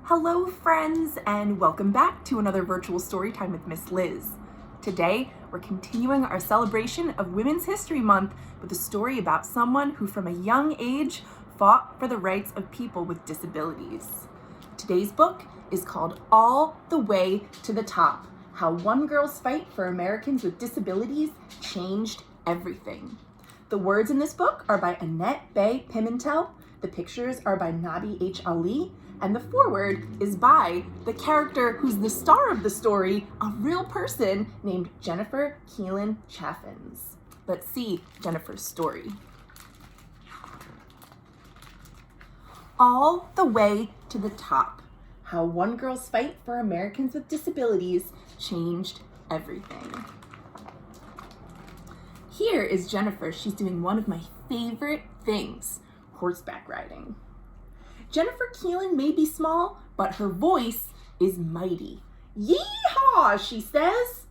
Hello friends, and welcome back to another virtual story time with Miss Liz. Today, we're continuing our celebration of Women's History Month with a story about someone who from a young age fought for the rights of people with disabilities. Today's book is called All the Way to the Top: How One Girl's Fight for Americans with Disabilities Changed Everything. The words in this book are by Annette Bay Pimentel, the pictures are by Nabi H, and the foreword is by the character who's the star of the story, a real person named Jennifer Keelan-Chaffins. Let's see Jennifer's story. All the Way to the Top: How One Girl's Fight for Americans with Disabilities Changed Everything. Here is Jennifer. She's doing one of my favorite things, horseback riding. Jennifer Keelan may be small, but her voice is mighty. Yee-haw, she says.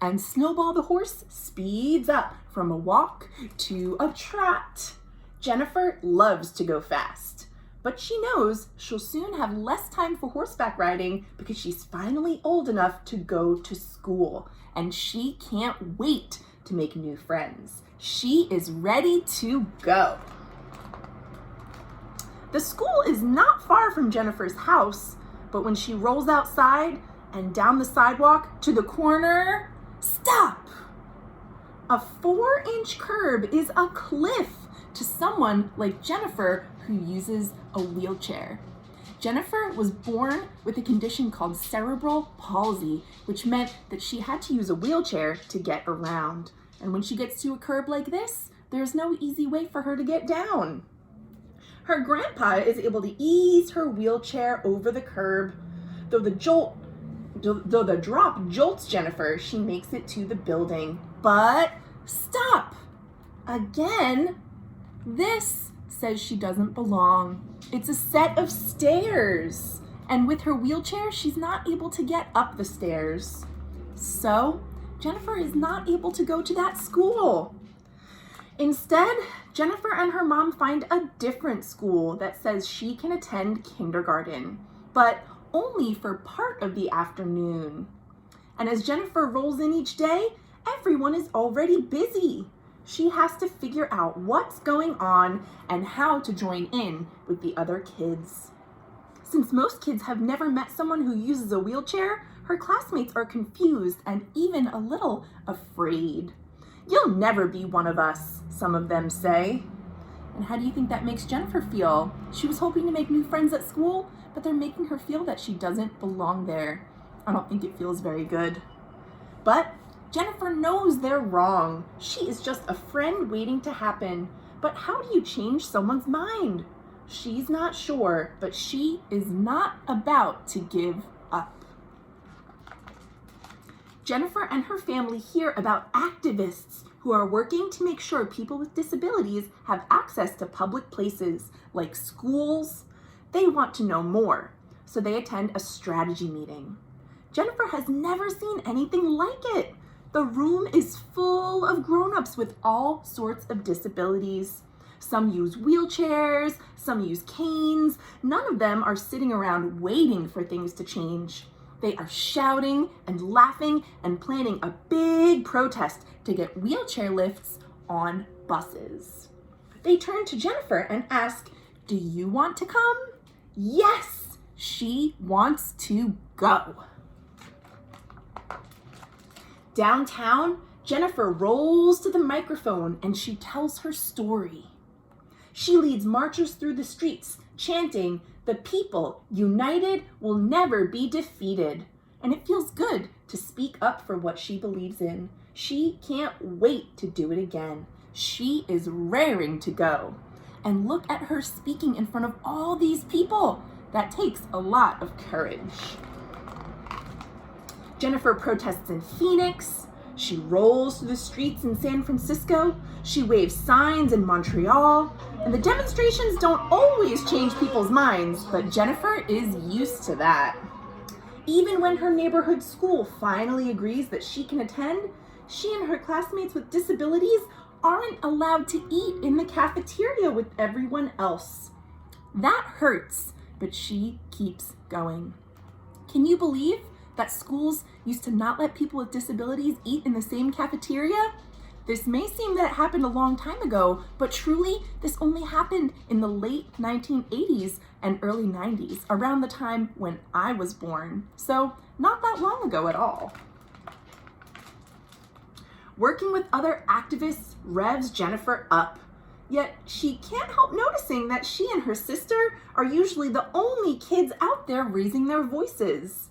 And Snowball the horse speeds up from a walk to a trot. Jennifer loves to go fast, but she knows she'll soon have less time for horseback riding because she's finally old enough to go to school, and she can't wait to make new friends. She is ready to go. The school is not far from Jennifer's house, but when she rolls outside and down the sidewalk to the corner, stop! A 4-inch curb is a cliff to someone like Jennifer who uses a wheelchair. Jennifer was born with a condition called cerebral palsy, which meant that she had to use a wheelchair to get around. And when she gets to a curb like this, there's no easy way for her to get down. Her grandpa is able to ease her wheelchair over the curb. Though the drop jolts Jennifer, she makes it to the building. But stop! Again, this says she doesn't belong. It's a set of stairs. And with her wheelchair, she's not able to get up the stairs. So, Jennifer is not able to go to that school. Instead, Jennifer and her mom find a different school that says she can attend kindergarten, but only for part of the afternoon. And as Jennifer rolls in each day, everyone is already busy. She has to figure out what's going on and how to join in with the other kids. Since most kids have never met someone who uses a wheelchair, her classmates are confused and even a little afraid. "You'll never be one of us," some of them say. And how do you think that makes Jennifer feel? She was hoping to make new friends at school, but they're making her feel that she doesn't belong there. I don't think it feels very good. But Jennifer knows they're wrong. She is just a friend waiting to happen. But how do you change someone's mind? She's not sure, but she is not about to give up. Jennifer and her family hear about activists who are working to make sure people with disabilities have access to public places like schools. They want to know more, so they attend a strategy meeting. Jennifer has never seen anything like it. The room is full of grown-ups with all sorts of disabilities. Some use wheelchairs, some use canes. None of them are sitting around waiting for things to change. They are shouting and laughing and planning a big protest to get wheelchair lifts on buses. They turn to Jennifer and ask, "Do you want to come?" Yes, she wants to go. Downtown, Jennifer rolls to the microphone and she tells her story. She leads marchers through the streets, chanting, "The people united will never be defeated." And it feels good to speak up for what she believes in. She can't wait to do it again. She is raring to go. And look at her speaking in front of all these people. That takes a lot of courage. Jennifer protests in Phoenix. She rolls through the streets in San Francisco. She waves signs in Montreal. And the demonstrations don't always change people's minds, but Jennifer is used to that. Even when her neighborhood school finally agrees that she can attend, she and her classmates with disabilities aren't allowed to eat in the cafeteria with everyone else. That hurts but she keeps going. Can you believe that schools used to not let people with disabilities eat in the same cafeteria? This may seem that it happened a long time ago, but truly, this only happened in the late 1980s and early 90s, around the time when I was born. So, not that long ago at all. Working with other activists revs Jennifer up. Yet she can't help noticing that she and her sister are usually the only kids out there raising their voices.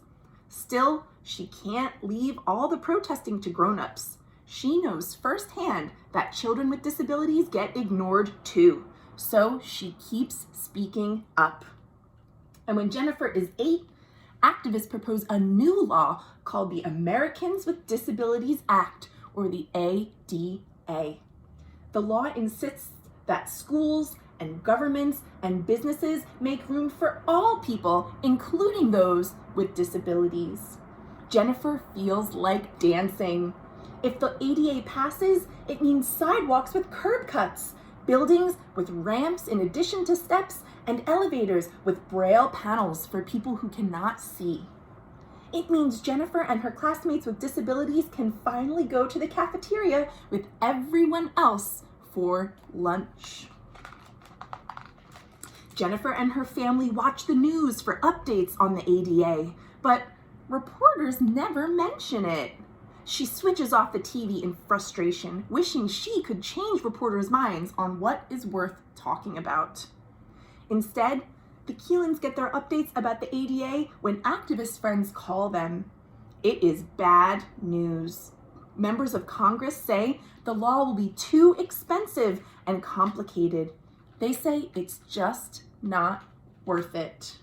Still, she can't leave all the protesting to grown-ups. She knows firsthand that children with disabilities get ignored too, so she keeps speaking up. And when Jennifer is 8, activists propose a new law called the Americans with Disabilities Act, or the ADA. The law insists that schools and governments and businesses make room for all people, including those with disabilities. Jennifer feels like dancing. If the ADA passes, it means sidewalks with curb cuts, buildings with ramps in addition to steps, and elevators with braille panels for people who cannot see. It means Jennifer and her classmates with disabilities can finally go to the cafeteria with everyone else for lunch. Jennifer and her family watch the news for updates on the ADA, but reporters never mention it. She switches off the TV in frustration, wishing she could change reporters' minds on what is worth talking about. Instead, the Keelans get their updates about the ADA when activist friends call them. It is bad news. Members of Congress say the law will be too expensive and complicated. They say it's just not worth it.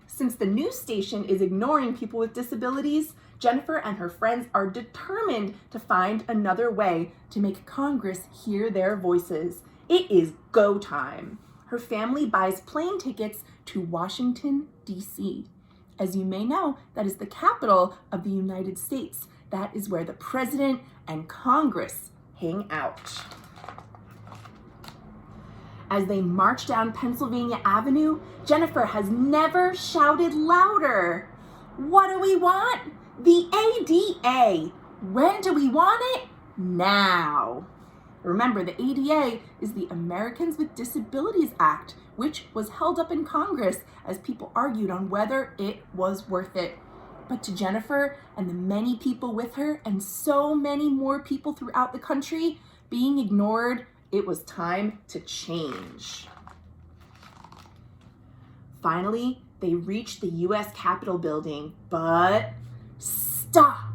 Since the news station is ignoring people with disabilities, Jennifer and her friends are determined to find another way to make Congress hear their voices. It is go time. Her family buys plane tickets to Washington, D.C. As you may know, that is the capital of the United States. That is where the president and Congress hang out. As they march down Pennsylvania Avenue, Jennifer has never shouted louder. What do we want? The ADA. When do we want it? Now. Remember, the ADA is the Americans with Disabilities Act, which was held up in Congress as people argued on whether it was worth it. But to Jennifer and the many people with her, and so many more people throughout the country, being ignored, it was time to change. Finally, they reached the U.S. Capitol building, but stop!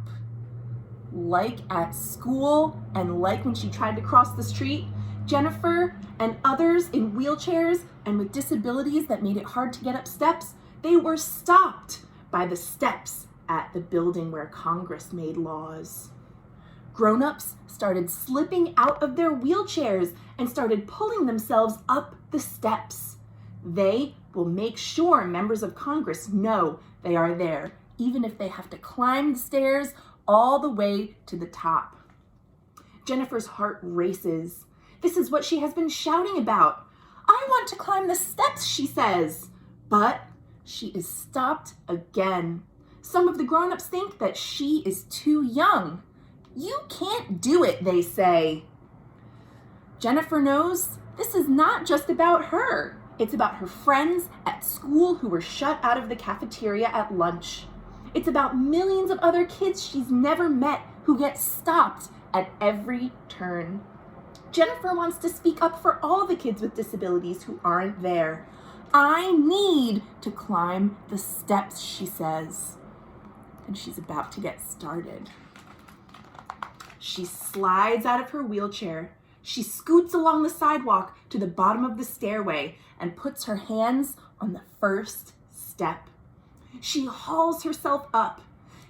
Like at school and like when she tried to cross the street, Jennifer and others in wheelchairs and with disabilities that made it hard to get up steps, they were stopped by the steps at the building where Congress made laws. Grown-ups started slipping out of their wheelchairs and started pulling themselves up the steps. They will make sure members of Congress know they are there, even if they have to climb the stairs all the way to the top. Jennifer's heart races. This is what she has been shouting about. I want to climb the steps, she says. But she is stopped again. Some of the grown-ups think that she is too young. You can't do it, they say. Jennifer knows this is not just about her. It's about her friends at school who were shut out of the cafeteria at lunch. It's about millions of other kids she's never met who get stopped at every turn. Jennifer wants to speak up for all the kids with disabilities who aren't there. I need to climb the steps, she says. And she's about to get started. She slides out of her wheelchair. She scoots along the sidewalk to the bottom of the stairway and puts her hands on the first step. She hauls herself up.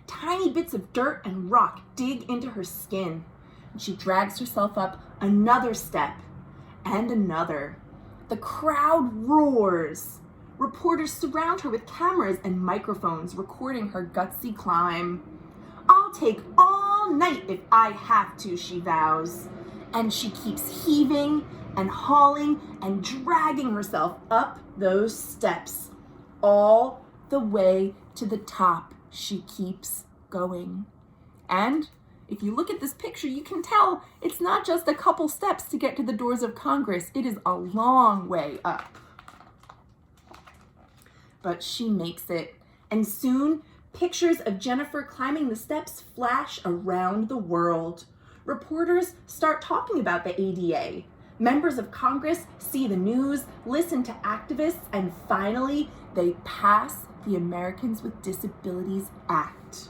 Tiny bits of dirt and rock dig into her skin. And she drags herself up another step and another. The crowd roars. Reporters surround her with cameras and microphones recording her gutsy climb. I'll take all night if I have to, she vows. And she keeps heaving and hauling and dragging herself up those steps. All the way to the top, she keeps going. And if you look at this picture, you can tell it's not just a couple steps to get to the doors of Congress. It is a long way up. But she makes it. And soon, pictures of Jennifer climbing the steps flash around the world. Reporters start talking about the ADA. Members of Congress see the news, listen to activists, and finally, they pass the Americans with Disabilities Act.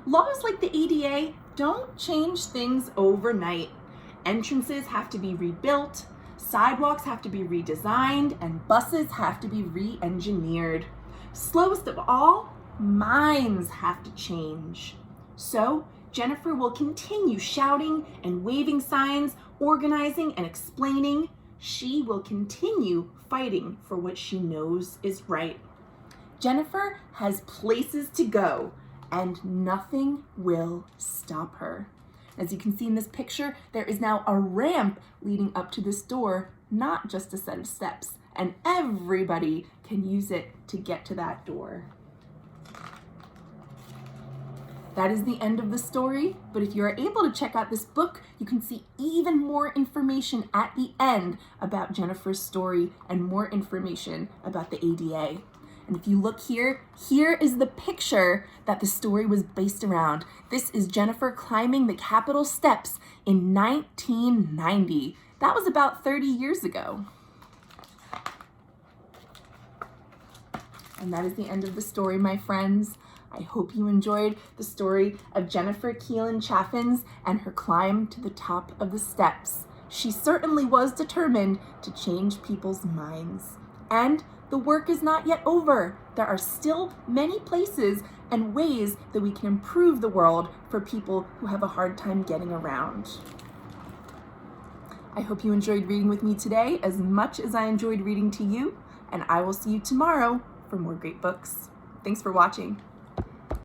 Laws like the ADA don't change things overnight. Entrances have to be rebuilt, sidewalks have to be redesigned, and buses have to be re-engineered. Slowest of all, minds have to change. So, Jennifer will continue shouting and waving signs, organizing and explaining. She will continue fighting for what she knows is right. Jennifer has places to go, and nothing will stop her. As you can see in this picture, there is now a ramp leading up to this door, not just a set of steps, and everybody can use it to get to that door. That is the end of the story, but if you're able to check out this book, you can see even more information at the end about Jennifer's story and more information about the ADA. And if you look here, here is the picture that the story was based around. This is Jennifer climbing the Capitol steps in 1990. That was about 30 years ago. And that is the end of the story, my friends. I hope you enjoyed the story of Jennifer Keelan-Chaffins and her climb to the top of the steps. She certainly was determined to change people's minds. And the work is not yet over. There are still many places and ways that we can improve the world for people who have a hard time getting around. I hope you enjoyed reading with me today as much as I enjoyed reading to you, and I will see you tomorrow for more great books. Thanks for watching.